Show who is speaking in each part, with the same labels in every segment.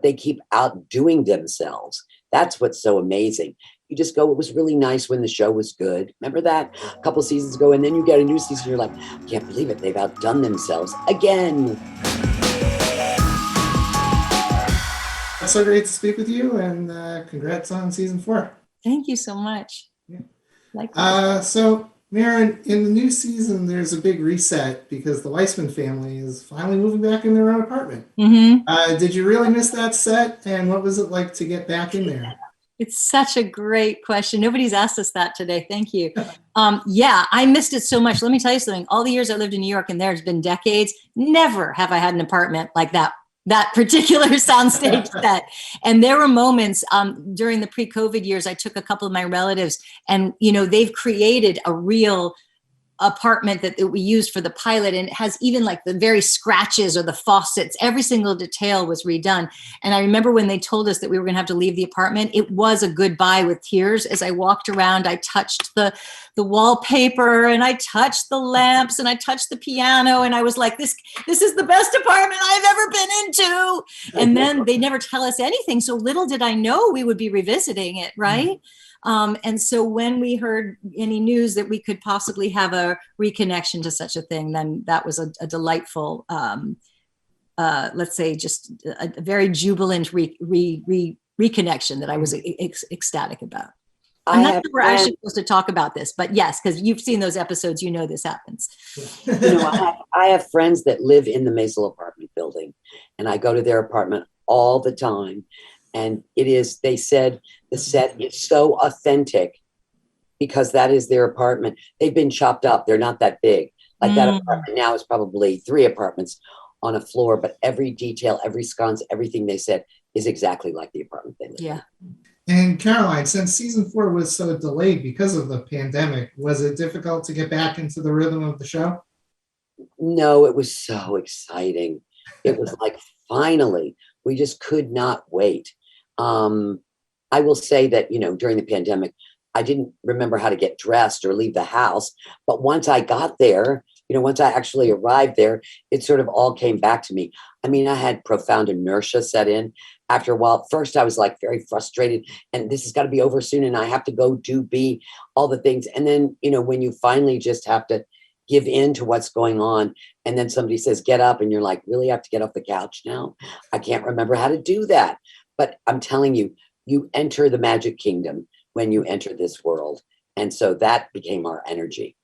Speaker 1: They keep outdoing themselves. That's what's so amazing. You just go, it was really nice when the show was good. Remember that a couple seasons ago, and then you get a new season, you're like, I can't believe it. They've outdone themselves again.
Speaker 2: It's so great to speak with you, and congrats on season 4.
Speaker 3: Thank you so much.
Speaker 2: Yeah. So Marin, in the new season, there's a big reset because the Weissman family is finally moving back in their own apartment. Did you really miss that set? And what was it like to get back in there?
Speaker 3: It's such a great question. Nobody's asked us that today. Thank you. Yeah, I missed it so much. Let me tell you something. All the years I lived in New York, and there's been decades, never have I had an apartment like that particular soundstage set. And there were moments during the pre-COVID years, I took a couple of my relatives, and they've created a real apartment that we used for the pilot, and it has even like the very scratches or the faucets, every single detail was redone. And I remember when they told us that we were gonna have to leave the apartment, it was a goodbye with tears. As I walked around, I touched the wallpaper, and I touched the lamps, and I touched the piano, and I was like, this is the best apartment I've ever been into. And then they never tell us anything, so little did I know we would be revisiting it, right? And so when we heard any news that we could possibly have a reconnection to such a thing, then that was a delightful, let's say, just a very jubilant reconnection that I was ecstatic about. I'm not sure we're actually supposed to talk about this, but yes, because you've seen those episodes, this happens.
Speaker 1: I have friends that live in the Maisel apartment building, and I go to their apartment all the time. And they said the set is so authentic because that is their apartment. They've been chopped up. They're not that big. Like that apartment now is probably 3 apartments on a floor, but every detail, every sconce, everything they said is exactly like the apartment they live in.
Speaker 2: And Caroline, since season 4 was so delayed because of the pandemic, was it difficult to get back into the rhythm of the show?
Speaker 1: No, it was so exciting. It was like, finally, we just could not wait. I will say that, during the pandemic, I didn't remember how to get dressed or leave the house. But once I got there, once I actually arrived there, it sort of all came back to me. I mean, I had profound inertia set in. After a while, first I was like very frustrated, and this has got to be over soon, and I have to go be all the things. And then, when you finally just have to give in to what's going on, and then somebody says, get up, and you're like, really have to get off the couch now? I can't remember how to do that. But I'm telling you, you enter the magic kingdom when you enter this world. And so that became our energy.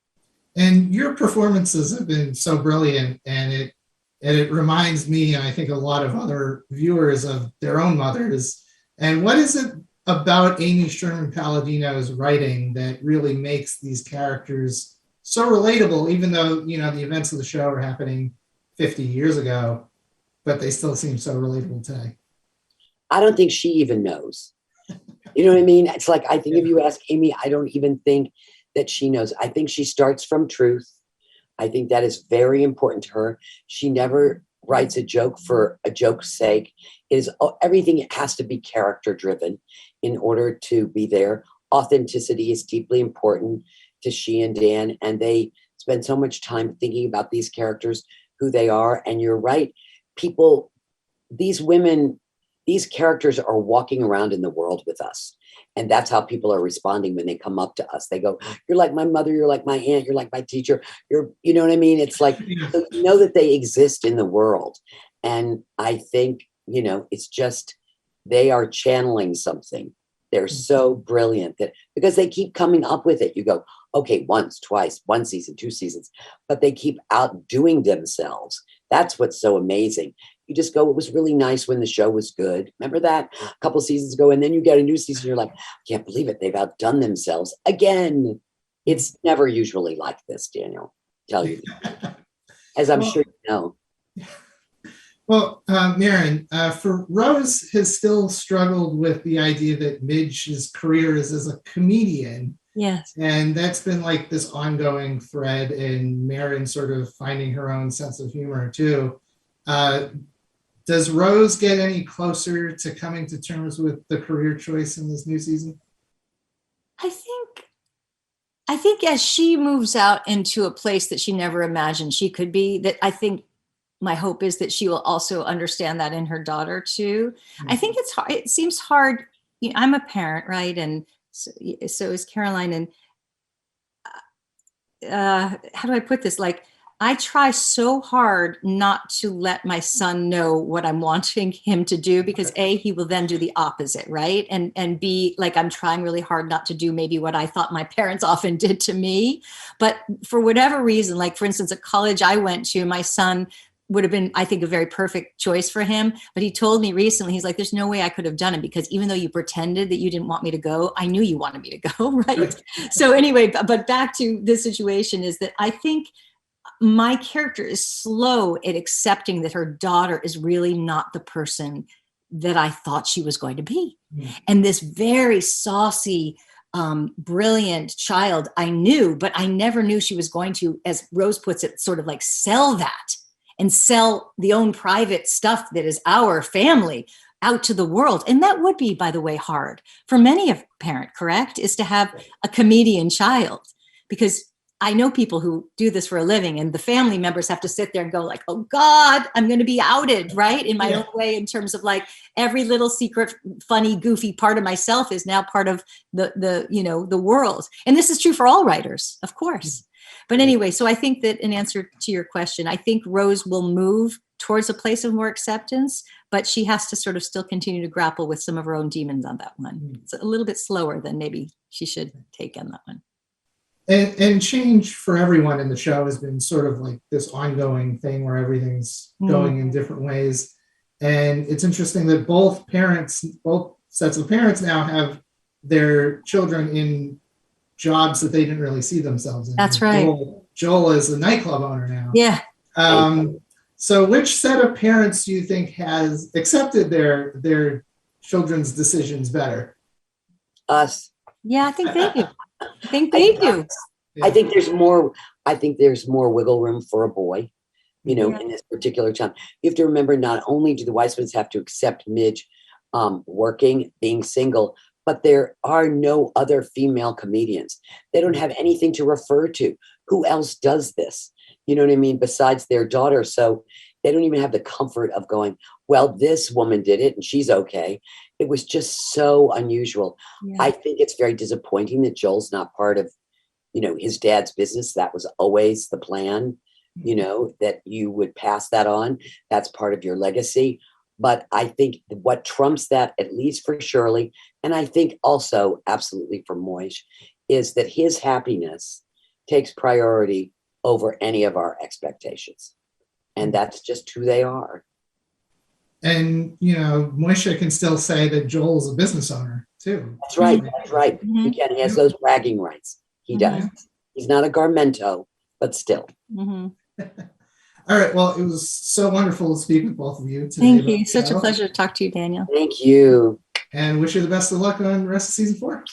Speaker 2: And your performances have been so brilliant, and it reminds me, and I think a lot of other viewers, of their own mothers. And what is it about Amy Sherman-Palladino's writing that really makes these characters so relatable, even though, the events of the show are happening 50 years ago, but they still seem so relatable today?
Speaker 1: I don't think she even knows. You know what I mean? It's like, I think if you ask Amy, I don't even think that she knows. I think she starts from truth. I think that is very important to her. She never writes a joke for a joke's sake. Everything has to be character driven in order to be there. Authenticity is deeply important to she and Dan, and they spend so much time thinking about these characters, who they are. And you're right, people, these women, these characters are walking around in the world with us. And that's how people are responding when they come up to us. They go, you're like my mother, you're like my aunt, you're like my teacher, you know what I mean? It's like, so you know that they exist in the world. And I think, it's just, they are channeling something. They're so brilliant because they keep coming up with it. You go, okay, once, twice, 1 season, 2 seasons, but they keep outdoing themselves. That's what's so amazing. You just go, it was really nice when the show was good. Remember that a couple seasons ago, and then you get a new season, you're like, I can't believe it. They've outdone themselves again. It's never usually like this, Daniel, tell you, as I'm sure you know.
Speaker 2: Well, Marin, for Rose has still struggled with the idea that Midge's career is as a comedian.
Speaker 3: Yes.
Speaker 2: And that's been like this ongoing thread, in Marin sort of finding her own sense of humor too. Does Rose get any closer to coming to terms with the career choice in this new season?
Speaker 3: I think as she moves out into a place that she never imagined she could be, that I think my hope is that she will also understand that in her daughter tdo. I think it's hard. It seems hard. You know, I'm a parent, right? And so is Caroline. And how do I put this? Like, I try so hard not to let my son know what I'm wanting him to do, because A, he will then do the opposite, right? And B, like, I'm trying really hard not to do maybe what I thought my parents often did to me. But for whatever reason, like, for instance, at college I went to, my son would have been, I think, a very perfect choice for him. But he told me recently, he's like, there's no way I could have done it, because even though you pretended that you didn't want me to go, I knew you wanted me to go, right? So anyway, but back to this situation is that I think my character is slow at accepting that her daughter is really not the person that I thought she was going to be. And this very saucy, brilliant child I knew, but I never knew she was going to, as Rose puts it, sort of like sell that and sell the own private stuff that is our family out to the world. And that would be, by the way, hard for many a parent, correct? Is to have a comedian child, because I know people who do this for a living, and the family members have to sit there and go like, oh God, I'm going to be outed, right? In my own way, in terms of like every little secret, funny, goofy part of myself is now part of the world. And this is true for all writers, of course. But anyway, so I think that in answer to your question, I think Rose will move towards a place of more acceptance, but she has to sort of still continue to grapple with some of her own demons on that one. It's a little bit slower than maybe she should take on that one.
Speaker 2: And change for everyone in the show has been sort of like this ongoing thing where everything's going in different ways. And it's interesting that both sets of parents now have their children in jobs that they didn't really see themselves in.
Speaker 3: That's right.
Speaker 2: Joel is a nightclub owner now.
Speaker 3: Yeah.
Speaker 2: So which set of parents do you think has accepted their children's decisions better?
Speaker 1: Us.
Speaker 3: Yeah, I think they do. I think they do.
Speaker 1: I think there's more. I think there's more wiggle room for a boy, in this particular time. You have to remember, not only do the Weissmans have to accept Midge working, being single, but there are no other female comedians. They don't have anything to refer to. Who else does this? You know what I mean? Besides their daughter. So they don't even have the comfort of going, well, this woman did it and she's okay. It was just so unusual. Yeah. I think it's very disappointing that Joel's not part of, his dad's business. That was always the plan, that you would pass that on. That's part of your legacy. But I think what trumps that, at least for Shirley, and I think also absolutely for Moish, is that his happiness takes priority over any of our expectations. And that's just who they are.
Speaker 2: And, Moishe can still say that Joel's a business owner too.
Speaker 1: That's right. That's right. Mm-hmm. He has those bragging rights. He does. He's not a Garmento, but still.
Speaker 2: Mm-hmm. All right. Well, it was so wonderful to speak with both of you today.
Speaker 3: Thank you. Such a pleasure to talk to you, Daniel.
Speaker 1: Thank you.
Speaker 2: And wish you the best of luck on the rest of season 4.